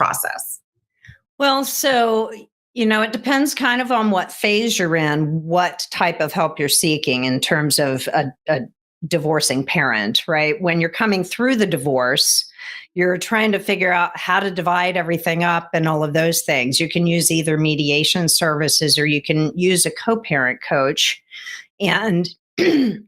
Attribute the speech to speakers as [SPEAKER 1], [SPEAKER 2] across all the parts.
[SPEAKER 1] process?
[SPEAKER 2] Well, so, it depends kind of on what phase you're in, what type of help you're seeking in terms of a divorcing parent, right? When you're coming through the divorce, you're trying to figure out how to divide everything up and all of those things. You can use either mediation services or you can use a co-parent coach. And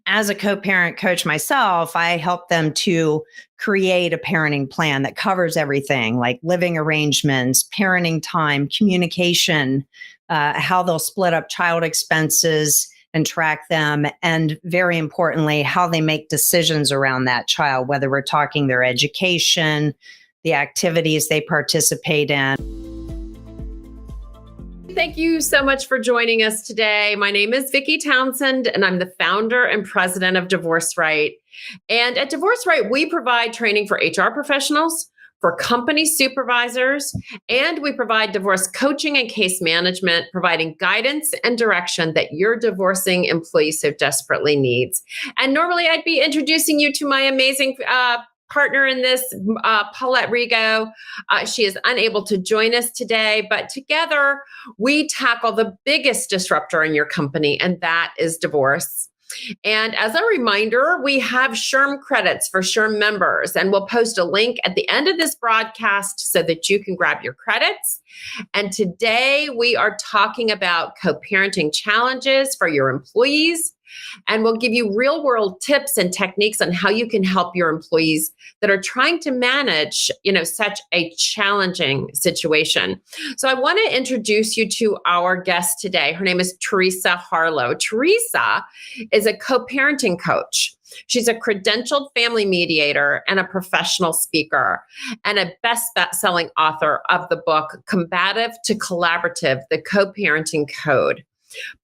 [SPEAKER 2] as a co-parent coach myself, I help them to create a parenting plan that covers everything like living arrangements, parenting time, communication, how they'll split up child expenses and track them. And very importantly, how they make decisions around that child, whether we're talking their education, the activities they participate in.
[SPEAKER 1] Thank you so much for joining us today. My name is Vicki Townsend, and I'm the founder and president of Divorce Right. And at Divorce Right, we provide training for HR professionals, for company supervisors, and we provide divorce coaching and case management, providing guidance and direction that your divorcing employee so desperately needs. And normally I'd be introducing you to my amazing partner in this, Paulette Rigo. She is unable to join us today, but together we tackle the biggest disruptor in your company, and that is divorce. And as a reminder, we have SHRM credits for SHRM members, and we'll post a link at the end of this broadcast so that you can grab your credits. And today we are talking about co-parenting challenges for your employees. And we'll give you real world tips and techniques on how you can help your employees that are trying to manage, such a challenging situation. So I want to introduce you to our guest today. Her name is Teresa Harlow. Teresa is a co-parenting coach. She's a credentialed family mediator and a professional speaker and a best-selling author of the book, Combative to Collaborative, The Co-Parenting Code.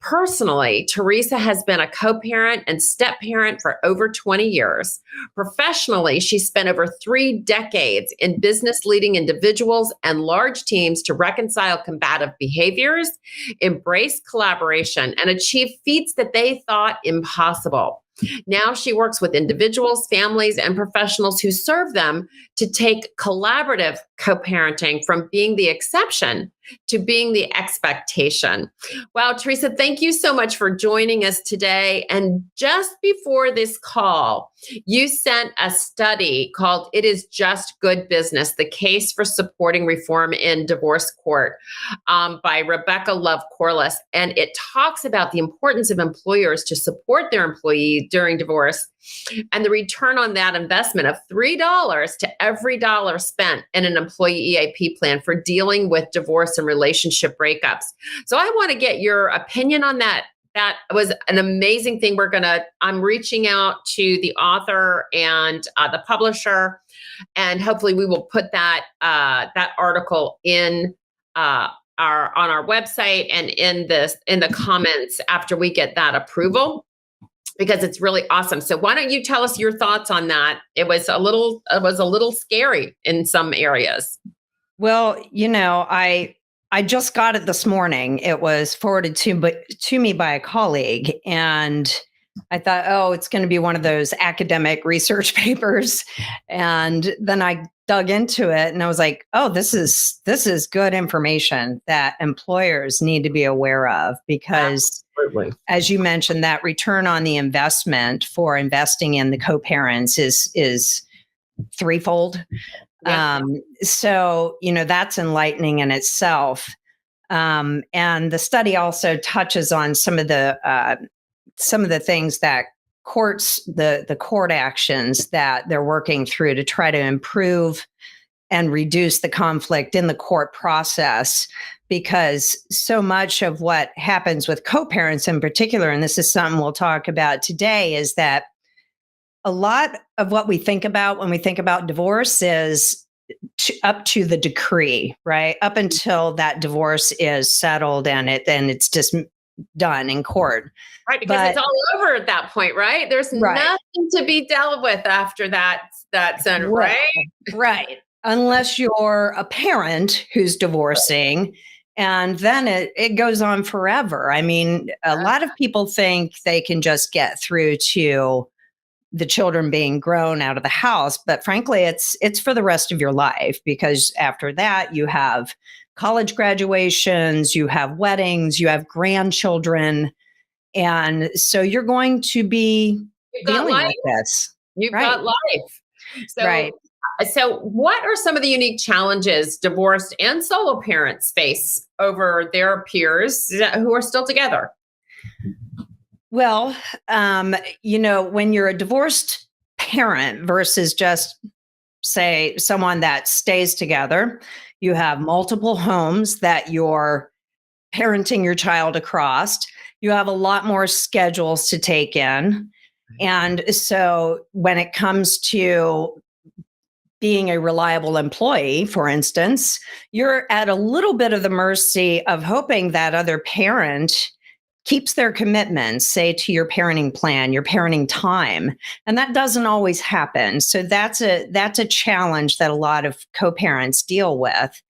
[SPEAKER 1] Personally, Teresa has been a co-parent and step-parent for over 20 years. Professionally, she spent over 3 decades in business leading individuals and large teams to reconcile combative behaviors, embrace collaboration, and achieve feats that they thought impossible. Now she works with individuals, families, and professionals who serve them to take collaborative co-parenting from being the exception to being the expectation. Wow, Teresa, thank you so much for joining us today. And just before this call, you sent a study called It Is Just Good Business, The Case for Supporting Reform in Divorce Court by Rebecca Love Corliss. And it talks about the importance of employers to support their employees during divorce and the return on that investment of $3 to every dollar spent in an employee EAP plan for dealing with divorce and relationship breakups. So I want to get your opinion on that. That was an amazing thing. I'm reaching out to the author and the publisher, and hopefully we will put that article in on our website and in the comments after we get that approval, because it's really awesome. So why don't you tell us your thoughts on that? It was a little scary in some areas.
[SPEAKER 2] Well, I just got it this morning. It was forwarded to me by a colleague, and I thought, oh, it's going to be one of those academic research papers. And then I dug into it and I was like, oh, this is good information that employers need to be aware of, because absolutely, as you mentioned, that return on the investment for investing in the co-parents is threefold. Yeah. So, that's enlightening in itself. And the study also touches on some of the things that the court actions that they're working through to try to improve and reduce the conflict in the court process, because so much of what happens with co-parents in particular, and this is something we'll talk about today, is that a lot of what we think about when we think about divorce is up to the decree, right? Up until that divorce is settled and it's just done in court.
[SPEAKER 1] Right, because it's all over at that point, right? There's nothing to be dealt with after that's done, right?
[SPEAKER 2] Right. Unless you're a parent who's divorcing, and then it goes on forever. I mean, a lot of people think they can just get through to the children being grown out of the house, but frankly, it's for the rest of your life, because after that you have college graduations, you have weddings, you have grandchildren, and so you're going to be
[SPEAKER 1] You've got
[SPEAKER 2] dealing
[SPEAKER 1] life.
[SPEAKER 2] with this.
[SPEAKER 1] You've
[SPEAKER 2] Right.
[SPEAKER 1] got life.
[SPEAKER 2] Right.
[SPEAKER 1] So what are some of the unique challenges divorced and solo parents face over their peers who are still together?
[SPEAKER 2] Well, when you're a divorced parent versus just, say, someone that stays together, you have multiple homes that you're parenting your child across. You have a lot more schedules to take in. And so when it comes to being a reliable employee, for instance, you're at a little bit of the mercy of hoping that other parent keeps their commitments, say to your parenting plan, your parenting time, and that doesn't always happen. So that's a challenge that a lot of co-parents deal with.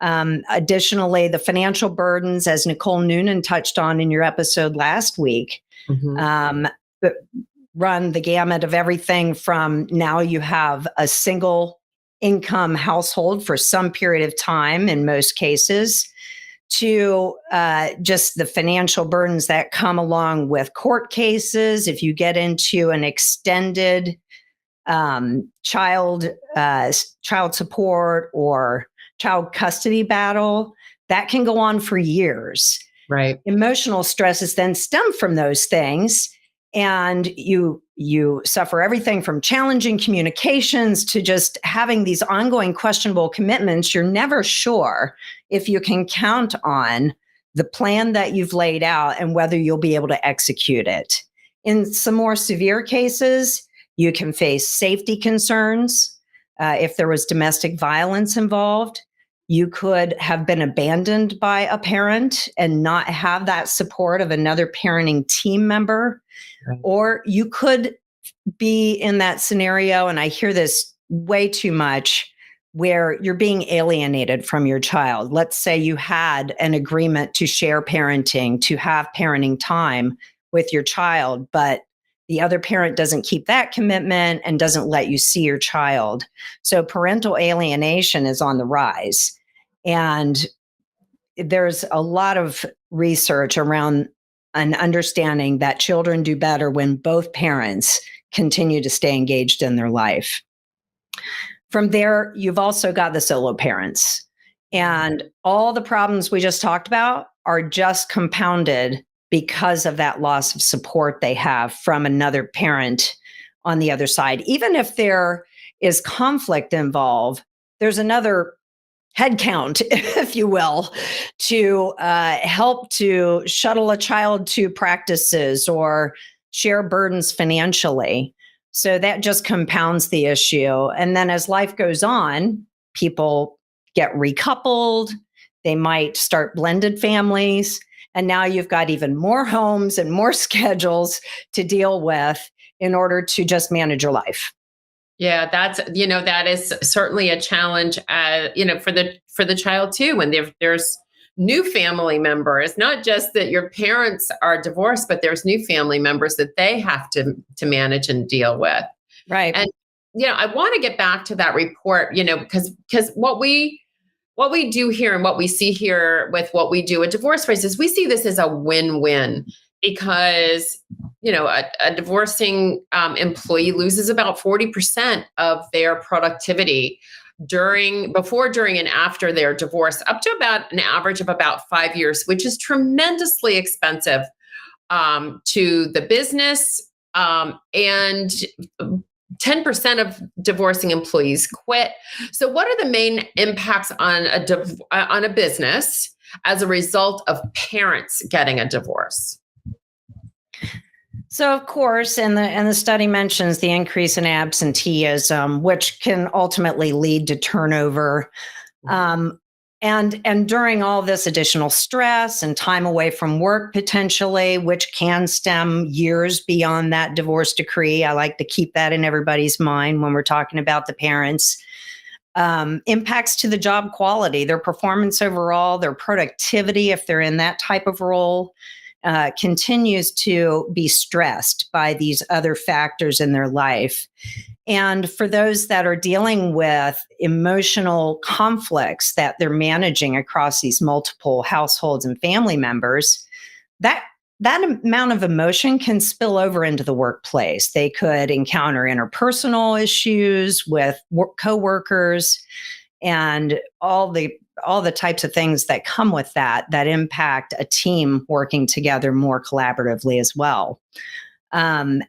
[SPEAKER 2] Additionally, the financial burdens, as Nicole Noonan touched on in your episode last week,
[SPEAKER 1] Mhm.
[SPEAKER 2] but run the gamut of everything from now you have a single income household for some period of time in most cases, to just the financial burdens that come along with court cases. If you get into an extended child support or child custody battle, that can go on for years.
[SPEAKER 1] Right.
[SPEAKER 2] Emotional stresses then stem from those things, and you suffer everything from challenging communications to just having these ongoing questionable commitments. You're never sure if you can count on the plan that you've laid out and whether you'll be able to execute it. In some more severe cases, you can face safety concerns. If there was domestic violence involved, you could have been abandoned by a parent and not have that support of another parenting team member.
[SPEAKER 1] Right.
[SPEAKER 2] Or you could be in that scenario, and I hear this way too much, where you're being alienated from your child. Let's say you had an agreement to share parenting, to have parenting time with your child, but the other parent doesn't keep that commitment and doesn't let you see your child. So parental alienation is on the rise. And there's a lot of research around an understanding that children do better when both parents continue to stay engaged in their life. From there, you've also got the solo parents. And all the problems we just talked about are just compounded because of that loss of support they have from another parent on the other side. Even if there is conflict involved, there's another head count, if you will, to help to shuttle a child to practices or share burdens financially. So that just compounds the issue. And then as life goes on, people get recoupled, they might start blended families. And now you've got even more homes and more schedules to deal with in order to just manage your life.
[SPEAKER 1] Yeah, that is certainly a challenge, for the child too, when there's new family members, not just that your parents are divorced, but there's new family members that they have to manage and deal with.
[SPEAKER 2] Right.
[SPEAKER 1] And I want to get back to that report, because what we do here and what we see here with what we do at Divorce Race is we see this as a win-win, because a divorcing employee loses about 40% of their productivity before, during, and after their divorce, up to about an average of about 5 years, which is tremendously expensive to the business. And 10% of divorcing employees quit. So what are the main impacts on a business as a result of parents getting a divorce?
[SPEAKER 2] So, of course, and the study mentions the increase in absenteeism, which can ultimately lead to turnover. And during all this additional stress and time away from work, potentially, which can stem years beyond that divorce decree. I like to keep that in everybody's mind when we're talking about the parents. Impacts to the job quality, their performance overall, their productivity, if they're in that type of role. continues to be stressed by these other factors in their life. And for those that are dealing with emotional conflicts that they're managing across these multiple households and family members, that that amount of emotion can spill over into the workplace. They could encounter interpersonal issues with coworkers and all the types of things that come with that impact a team working together more collaboratively as well. And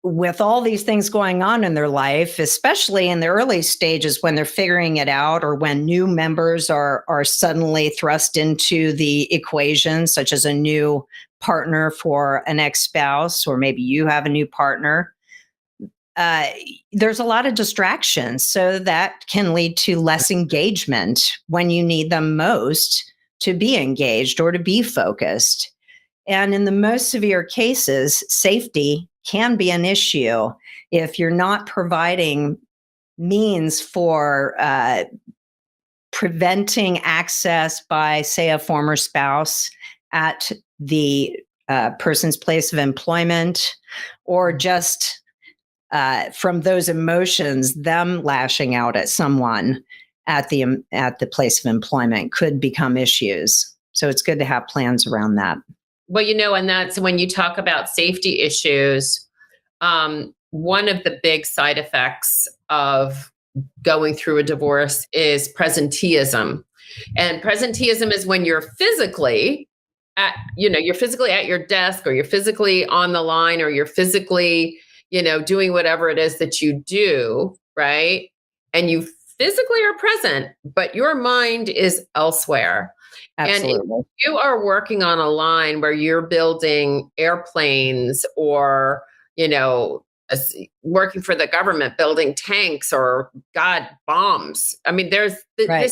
[SPEAKER 2] with all these things going on in their life, especially in the early stages when they're figuring it out or when new members are suddenly thrust into the equation, such as a new partner for an ex-spouse, or maybe you have a new partner, there's a lot of distractions. So that can lead to less engagement when you need them most to be engaged or to be focused. And in the most severe cases, safety can be an issue if you're not providing means for preventing access by, say, a former spouse at the person's place of employment, or just from those emotions, them lashing out at someone at the place of employment could become issues. So it's good to have plans around that.
[SPEAKER 1] Well, and that's when you talk about safety issues. One of the big side effects of going through a divorce is presenteeism. And presenteeism is when you're physically you're physically at your desk, or you're physically on the line, or you're physically, doing whatever it is that you do, right? And you physically are present, but your mind is elsewhere.
[SPEAKER 2] Absolutely.
[SPEAKER 1] And if you are working on a line where you're building airplanes, or, working for the government, building tanks, or bombs. I mean,
[SPEAKER 2] Right.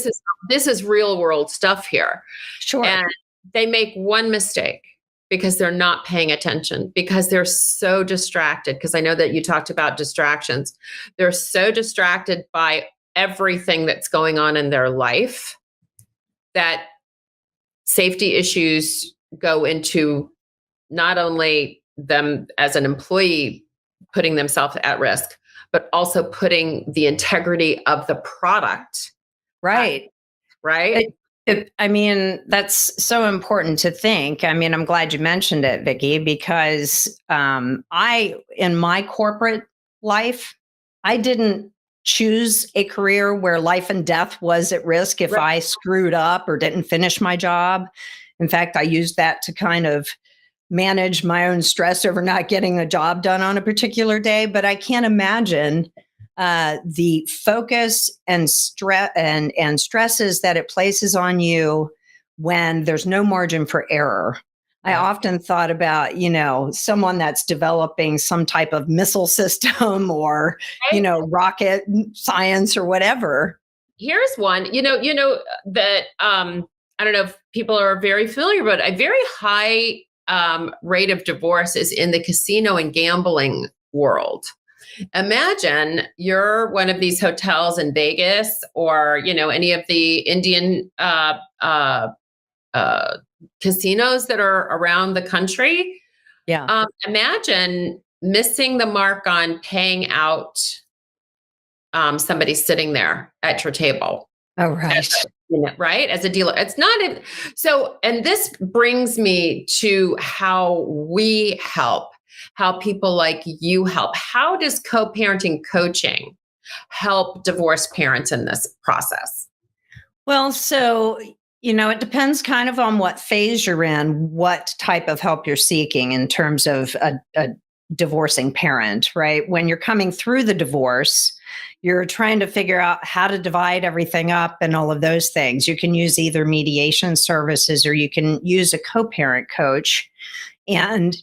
[SPEAKER 1] this is real world stuff here.
[SPEAKER 2] Sure.
[SPEAKER 1] And they make one mistake because they're not paying attention, because they're so distracted. Because I know that you talked about distractions. They're so distracted by everything that's going on in their life that safety issues go into not only them as an employee putting themselves at risk, but also putting the integrity of the product.
[SPEAKER 2] Right.
[SPEAKER 1] Right.
[SPEAKER 2] I mean, that's so important to think. I mean, I'm glad you mentioned it, Vicki, because in my corporate life, I didn't choose a career where life and death was at risk if I screwed up or didn't finish my job. In fact, I used that to kind of manage my own stress over not getting a job done on a particular day. But I can't imagine the focus and stress and stresses that it places on you when there's no margin for error. I often thought about, someone that's developing some type of missile system or, rocket science or whatever.
[SPEAKER 1] Here's one, that I don't know if people are very familiar, but a very high rate of divorce is in the casino and gambling world. Imagine you're one of these hotels in Vegas, or any of the Indian casinos that are around the country.
[SPEAKER 2] Yeah.
[SPEAKER 1] Imagine missing the mark on paying out somebody sitting there at your table.
[SPEAKER 2] Oh, right.
[SPEAKER 1] Right? As a dealer. It's not so, and this brings me to how we help, how people like you help. How does co-parenting coaching help divorced parents in this process?
[SPEAKER 2] Well, so, it depends kind of on what phase you're in, what type of help you're seeking in terms of a divorcing parent, right? When you're coming through the divorce, you're trying to figure out how to divide everything up and all of those things. You can use either mediation services, or you can use a co-parent coach. And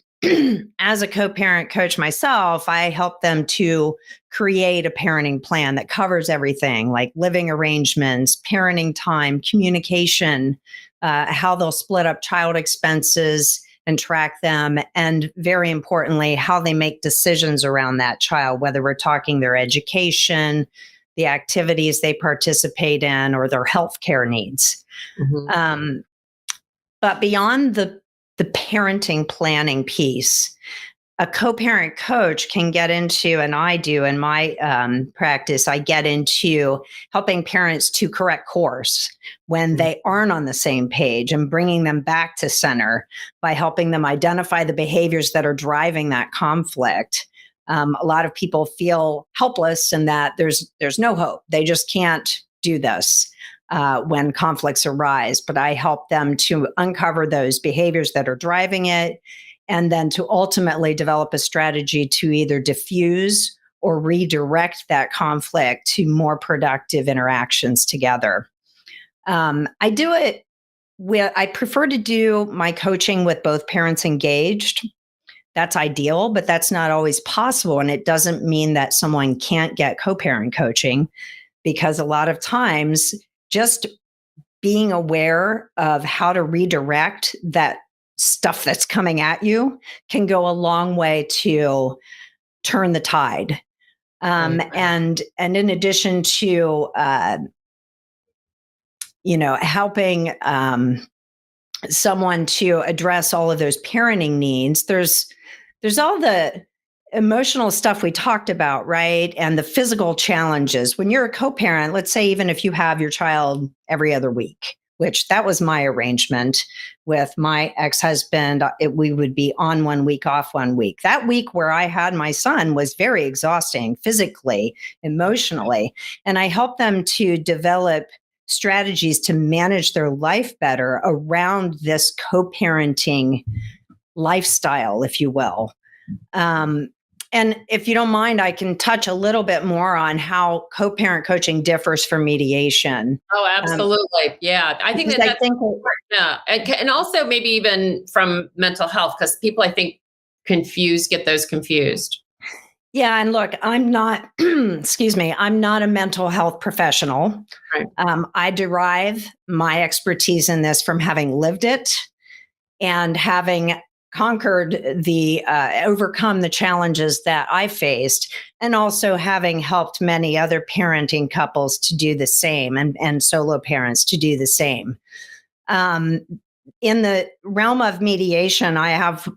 [SPEAKER 2] as a co-parent coach myself, I help them to create a parenting plan that covers everything, like living arrangements, parenting time, communication, how they'll split up child expenses and track them, and very importantly, how they make decisions around that child, whether we're talking their education, the activities they participate in, or their healthcare needs.
[SPEAKER 1] Mm-hmm.
[SPEAKER 2] But beyond the parenting planning piece, a co-parent coach can get into, and I do in my practice, I get into helping parents to correct course when they aren't on the same page and bringing them back to center by helping them identify the behaviors that are driving that conflict. A lot of people feel helpless and that there's no hope. They just can't do this when conflicts arise. But I help them to uncover those behaviors that are driving it, and then to ultimately develop a strategy to either diffuse or redirect that conflict to more productive interactions together. I do it I prefer to do my coaching with both parents engaged. That's ideal, but that's not always possible. And it doesn't mean that someone can't get co-parent coaching, because a lot of times just being aware of how to redirect that stuff that's coming at you can go a long way to turn the tide.
[SPEAKER 1] Right.
[SPEAKER 2] And in addition to helping someone to address all of those parenting needs, there's all the emotional stuff we talked about, right? And the physical challenges. When you're a co-parent, let's say even if you have your child every other week, which that was my arrangement with my ex-husband, we would be on 1 week, off 1 week. That week where I had my son was very exhausting physically, emotionally. And I helped them to develop strategies to manage their life better around this co-parenting lifestyle, if you will. And if you don't mind, I can touch a little bit more on how co-parent coaching differs from mediation.
[SPEAKER 1] Oh, absolutely. Yeah. I think
[SPEAKER 2] Because I
[SPEAKER 1] that's
[SPEAKER 2] think,
[SPEAKER 1] important. Yeah. And also maybe even from mental health, because people, I think, get those confused.
[SPEAKER 2] yeah, and look, I'm not, excuse me, I'm not a mental health professional.
[SPEAKER 1] Right.
[SPEAKER 2] I derive my expertise in this from having lived it and having conquered overcome the challenges that I faced, and also having helped many other parenting couples to do the same, and solo parents to do the same. In the realm of mediation, I have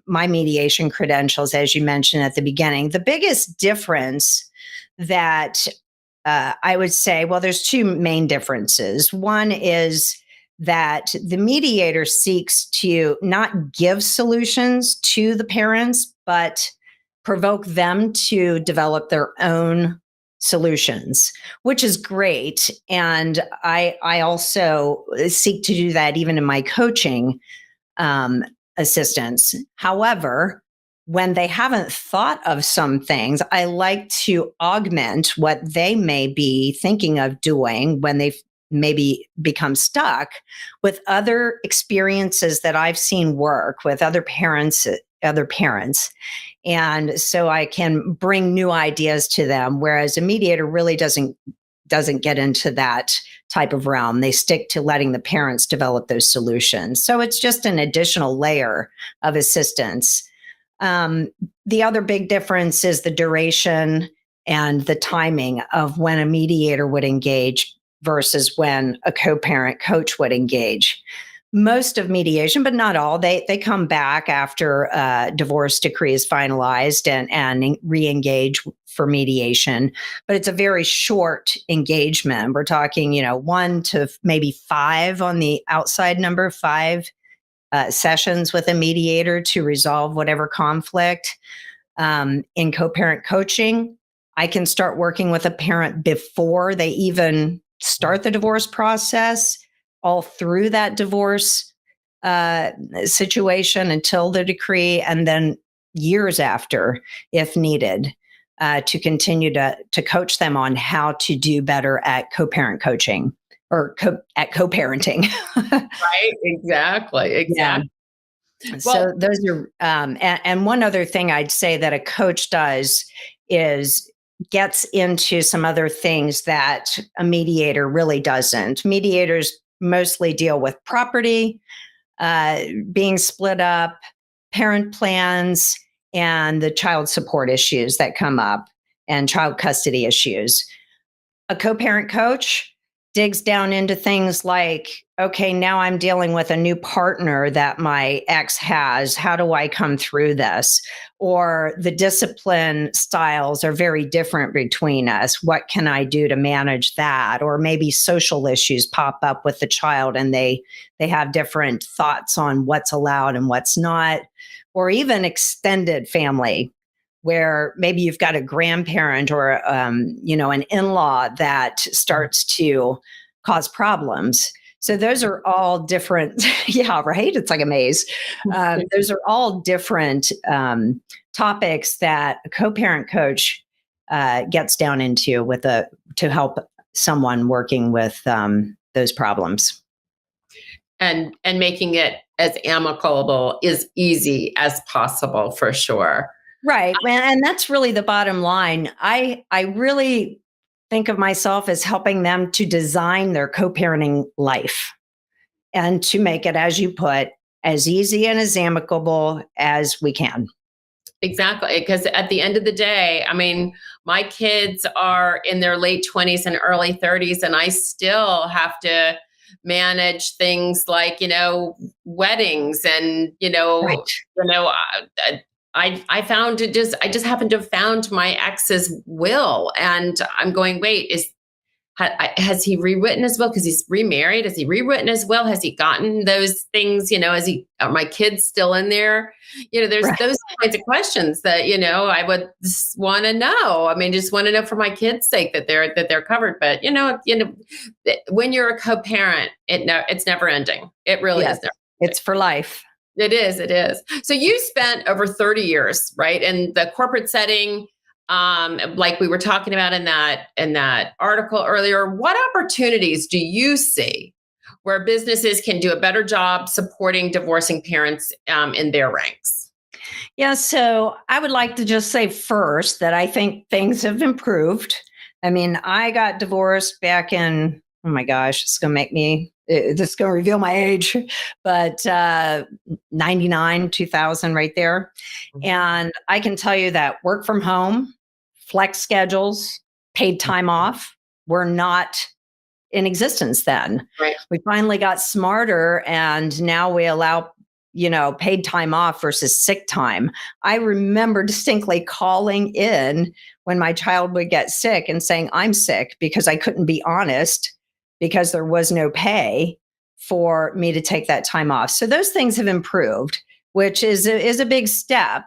[SPEAKER 2] my mediation credentials, as you mentioned at the beginning. The biggest difference that I would say, well, there's two main differences. One is that the mediator seeks to not give solutions to the parents, but provoke them to develop their own solutions, which is great. And I also seek to do that even in my coaching um, assistance. However, when they haven't thought of some things, I like to augment what they may be thinking of doing when they've maybe become stuck with other experiences that I've seen work with other parents. And so I can bring new ideas to them, whereas a mediator really doesn't get into that type of realm. They stick to letting the parents develop those solutions. So it's just an additional layer of assistance. The other big difference is the duration and the timing of when a mediator would engage versus when a co-parent coach would engage. Most of mediation, but not all, they come back after a divorce decree is finalized and re-engage for mediation. But it's a very short engagement. We're talking, 1 to maybe 5 on the outside number, 5 sessions with a mediator to resolve whatever conflict. In co-parent coaching, I can start working with a parent before they even start the divorce process, all through that divorce situation until the decree, and then years after, if needed, to continue to coach them on how to do better at co-parent coaching or at co-parenting.
[SPEAKER 1] Right. Exactly. Exactly.
[SPEAKER 2] Yeah.
[SPEAKER 1] Well,
[SPEAKER 2] So those are, and one other thing I'd say that a coach does is gets into some other things that a mediator really doesn't. Mediators mostly deal with property, being split up, parent plans, and the child support issues that come up and child custody issues. A co-parent coach digs down into things like okay, now I'm dealing with a new partner that my ex has. How do I come through this? Or the discipline styles are very different between us. What can I do to manage that? Or maybe social issues pop up with the child and they have different thoughts on what's allowed and what's not. Or even extended family, where maybe you've got a grandparent or an in-law that starts to cause problems. So those are all different. Yeah, right. It's like a maze. Those are all different topics that a co-parent coach gets down into to help someone working with those problems.
[SPEAKER 1] And making it as amicable, as easy as possible, for sure.
[SPEAKER 2] Right. And that's really the bottom line. I really think of myself as helping them to design their co-parenting life and to make it, as you put, as easy and as amicable as we can.
[SPEAKER 1] Exactly. Because at the end of the day, I mean, my kids are in their late 20s and early 30s, and I still have to manage things like, weddings and,
[SPEAKER 2] Right.
[SPEAKER 1] I found I just happened to have found my ex's will, and I'm going, wait, has he rewritten his will because he's remarried? Has he rewritten his will? Has he gotten those things? Are my kids still in there? There's
[SPEAKER 2] Right.
[SPEAKER 1] those kinds of questions that, I would want to know. I mean, just want to know for my kids' sake that they're covered. But, when you're a co-parent, it's never ending. It really
[SPEAKER 2] Yes.
[SPEAKER 1] is never.
[SPEAKER 2] It's for life.
[SPEAKER 1] It is. It is. So you spent over 30 years, right, in the corporate setting, like we were talking about in that article earlier. What opportunities do you see where businesses can do a better job supporting divorcing parents in their ranks?
[SPEAKER 2] Yeah. So I would like to just say first that I think things have improved. I mean, I got divorced back in, oh my gosh, it's going to make me, this is going to reveal my age, but 99, 2000, right there. And I can tell you that work from home, flex schedules, paid time off were not in existence then.
[SPEAKER 1] Right.
[SPEAKER 2] We finally got smarter and now we allow, paid time off versus sick time. I remember distinctly calling in when my child would get sick and saying, I'm sick because I couldn't be honest because there was no pay for me to take that time off. So those things have improved, which is a big step.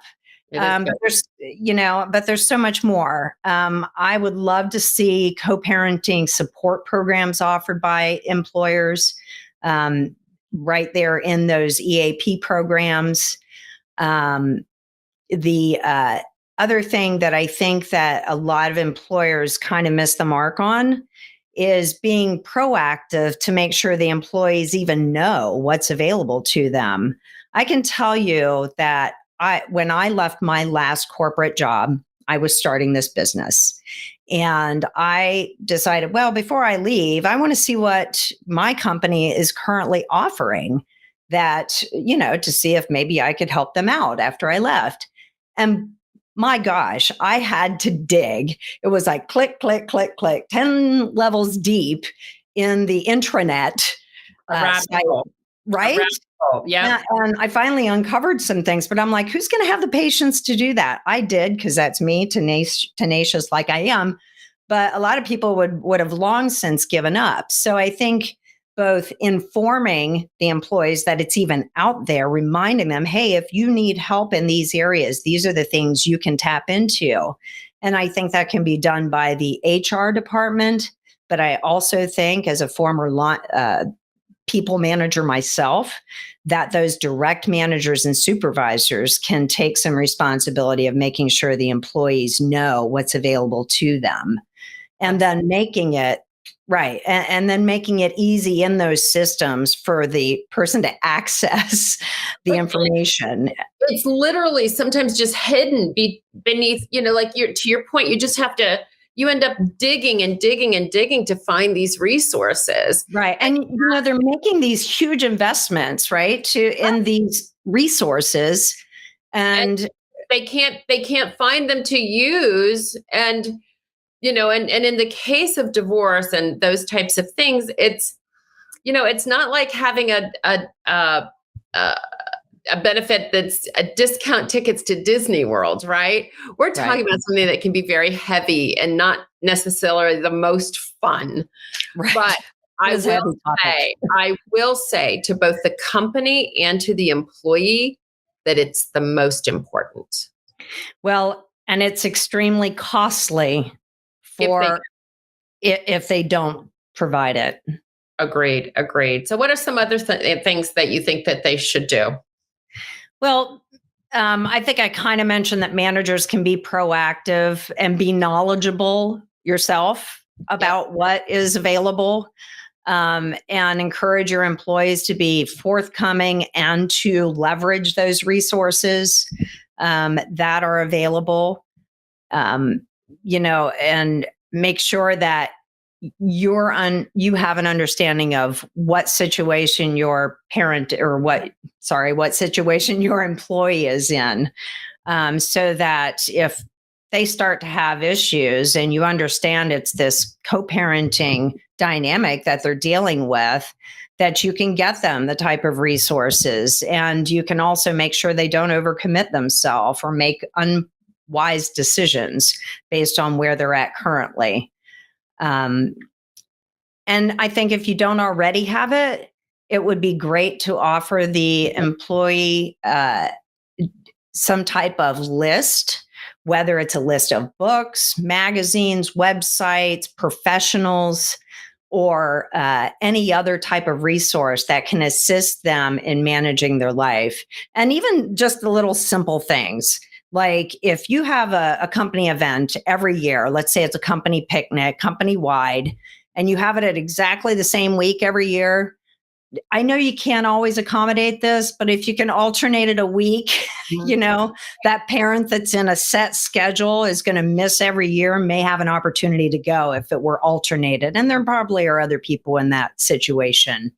[SPEAKER 2] But there's so much more. I would love to see co-parenting support programs offered by employers right there in those EAP programs. The other thing that I think that a lot of employers kind of miss the mark on is being proactive to make sure the employees even know what's available to them. I can tell you that when I left my last corporate job, I was starting this business. And I decided, well, before I leave, I want to see what my company is currently offering that, to see if maybe I could help them out after I left. And my gosh, I had to dig. It was like click, click, click, click, 10 levels deep in the intranet site, right?
[SPEAKER 1] Yeah.
[SPEAKER 2] And I finally uncovered some things, but I'm like, who's going to have the patience to do that? I did, because that's me, tenacious like I am. But a lot of people would have long since given up. So I think both informing the employees that it's even out there, reminding them, hey, if you need help in these areas, these are the things you can tap into. And I think that can be done by the HR department. But I also think, as a former people manager myself, that those direct managers and supervisors can take some responsibility of making sure the employees know what's available to them, and then making it right. And then making it easy in those systems for the person to access the information.
[SPEAKER 1] It's literally sometimes just hidden beneath, like to your point, you end up digging and digging and digging to find these resources.
[SPEAKER 2] Right. And they're making these huge investments, right, in these resources, and
[SPEAKER 1] they can't find them to use. And in the case of divorce and those types of things, it's not like having a a benefit that's a discount tickets to Disney World, right? We're talking
[SPEAKER 2] Right.
[SPEAKER 1] about something that can be very heavy and not necessarily the most fun.
[SPEAKER 2] Right.
[SPEAKER 1] But
[SPEAKER 2] It is a heavy topic.
[SPEAKER 1] I will say to both the company and to the employee that it's the most important.
[SPEAKER 2] Well, and it's extremely costly
[SPEAKER 1] If they
[SPEAKER 2] for if they don't provide it.
[SPEAKER 1] agreed. So what are some other things that you think that they should do?
[SPEAKER 2] Well, I think I kind of mentioned that managers can be proactive and be knowledgeable yourself
[SPEAKER 1] Yep.
[SPEAKER 2] about what is available, and encourage your employees to be forthcoming and to leverage those resources that are available. Um, and make sure that you have an understanding of what situation your parent or what situation your employee is in, so that if they start to have issues and you understand it's this co-parenting dynamic that they're dealing with, that you can get them the type of resources, and you can also make sure they don't overcommit themselves or make unwise decisions based on where they're at currently. um, and I think if you don't already have it, it would be great to offer the employee some type of list, whether it's a list of books, magazines, websites, professionals, or any other type of resource that can assist them in managing their life. And even just the little simple things. Like if you have a company event every year, let's say it's a company picnic, company wide, and you have it at exactly the same week every year. I know you can't always accommodate this, but if you can alternate it a week,
[SPEAKER 1] Mhm.
[SPEAKER 2] you know, that parent that's in a set schedule is going to miss every year, may have an opportunity to go if it were alternated. And there probably are other people in that situation.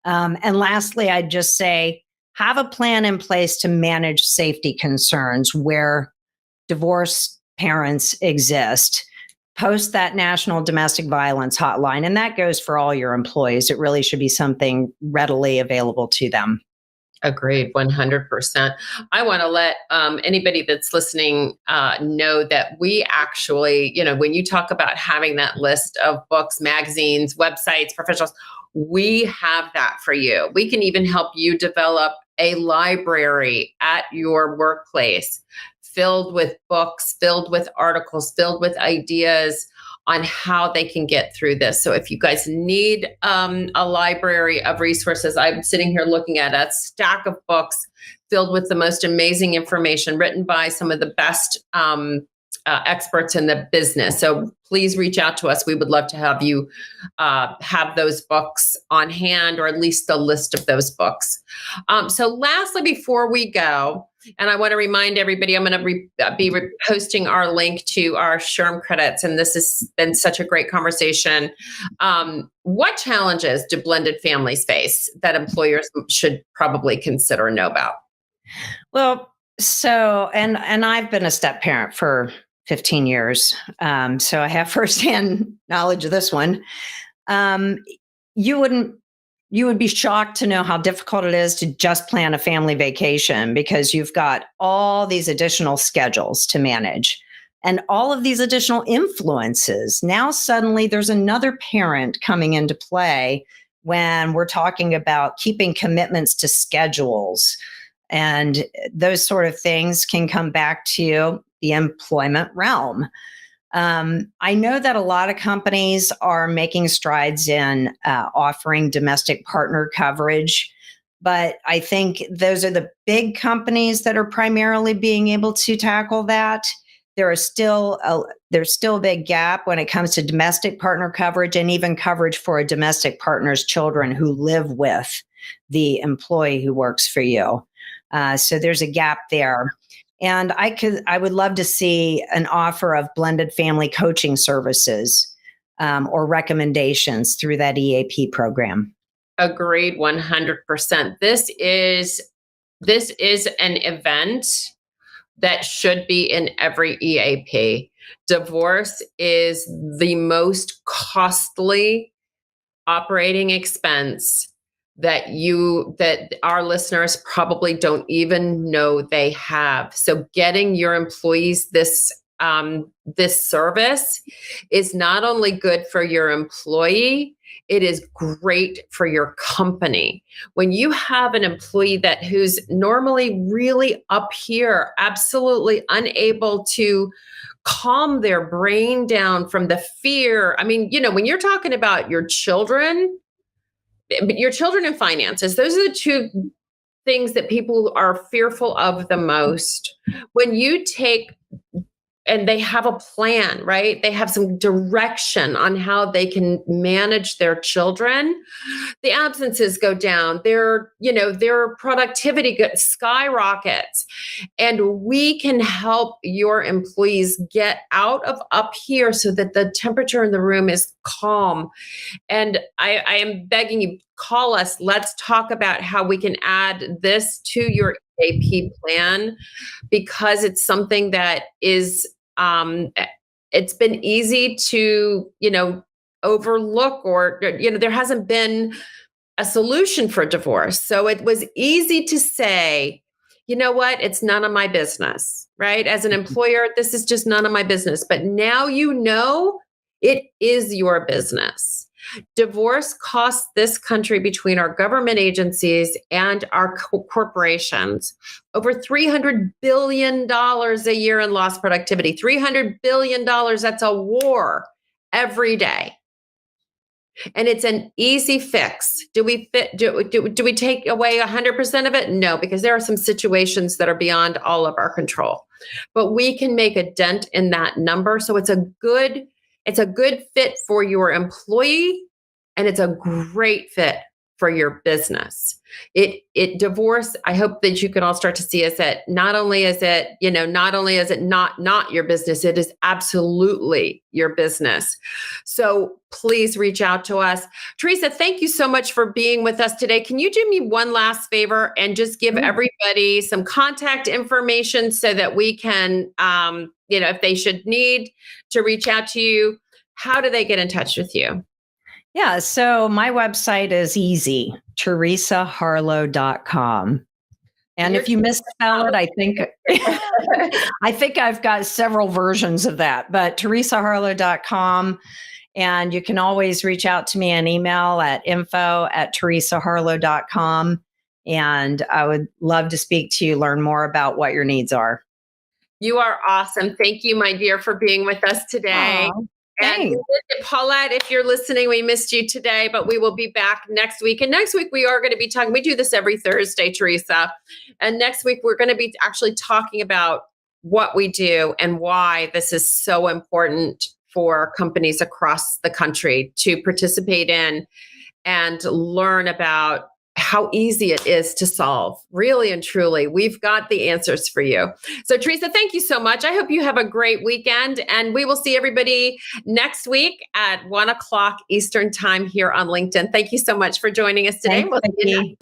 [SPEAKER 2] And lastly, I'd just say have a plan in place to manage safety concerns where divorced parents exist. Post that National Domestic Violence Hotline, and that goes for all your employees. It really should be something readily available to them.
[SPEAKER 1] Agreed, 100%. I want to let anybody that's listening know that we actually, when you talk about having that list of books, magazines, websites, professionals, we have that for you. We can even help you develop a library at your workplace filled with books, filled with articles, filled with ideas on how they can get through this. So if you guys need a library of resources, I'm sitting here looking at a stack of books filled with the most amazing information written by some of the best experts in the business. So please reach out to us. We would love to have you have those books on hand, or at least the list of those books. So lastly, before we go, and I want to remind everybody, I'm going to be posting our link to our SHRM credits. And this has been such a great conversation. What challenges do blended families face that employers should probably consider and know about?
[SPEAKER 2] Well, so and I've been a step parent for 15 years, so I have firsthand knowledge of this one. Um, you wouldn't you would be shocked to know how difficult it is to just plan a family vacation, because you've got all these additional schedules to manage and all of these additional influences. Now suddenly there's another parent coming into play when we're talking about keeping commitments to schedules, and those sort of things can come back to the employment realm. I know that a lot of companies are making strides in offering domestic partner coverage, but I think those are the big companies that are primarily being able to tackle that. There's still a big gap when it comes to domestic partner coverage, and even coverage for a domestic partner's children who live with the employee who works for you. So there's a gap there. And I would love to see an offer of blended family coaching services, or recommendations through that EAP program.
[SPEAKER 1] Agreed, 100%. This is an event that should be in every EAP. Divorce is the most costly operating expense that our listeners probably don't even know they have. So getting your employees this service is not only good for your employee, it is great for your company. When you have an employee who's normally really up here, absolutely unable to calm their brain down from the fear. I mean, when you're talking about your children and finances, those are the two things that people are fearful of the most. When you take and they have a plan, right? They have some direction on how they can manage their children. The absences go down. Their productivity skyrockets. And we can help your employees get out of up here so that the temperature in the room is calm. And I am begging you, call us. Let's talk about how we can add this to your EAP plan, because it's something that is it's been easy to overlook, or there hasn't been a solution for divorce. So it was easy to say, you know what, it's none of my business, right? As an employer, this is just none of my business. But now it is your business. Divorce costs this country, between our government agencies and our corporations, over $300 billion a year in lost productivity. $300 billion, that's a war every day. And it's an easy fix. Do we take away 100% of it? No, because there are some situations that are beyond all of our control. But we can make a dent in that number. So it's a good fit for your employee, and it's a great fit for your business. Divorce, I hope that you can all start to see is that not only is it not your business, it is absolutely your business. So please reach out to us. Teresa, thank you so much for being with us today. Can you do me one last favor and just give everybody some contact information so that we can, if they should need to reach out to you, how do they get in touch with you?
[SPEAKER 2] Yeah, so my website is easy, teresaharlow.com. And if you misspell it, I think I've got several versions of that, but teresaharlow.com. And you can always reach out to me on email at info@teresaharlow.com. And I would love to speak to you, learn more about what your needs are.
[SPEAKER 1] You are awesome. Thank you, my dear, for being with us today.
[SPEAKER 2] Aww.
[SPEAKER 1] And Paulette, if you're listening, we missed you today, but we will be back next week. And next week we are going to be talking, we do this every Thursday, Teresa. And next week we're going to be actually talking about what we do and why this is so important for companies across the country to participate in and learn about how easy it is to solve. Really and truly, we've got the answers for you. So Teresa, thank you so much. I hope you have a great weekend, and we will see everybody next week at 1:00 Eastern time here on LinkedIn. Thank you so much for joining us today.
[SPEAKER 2] Thanks, Vicki.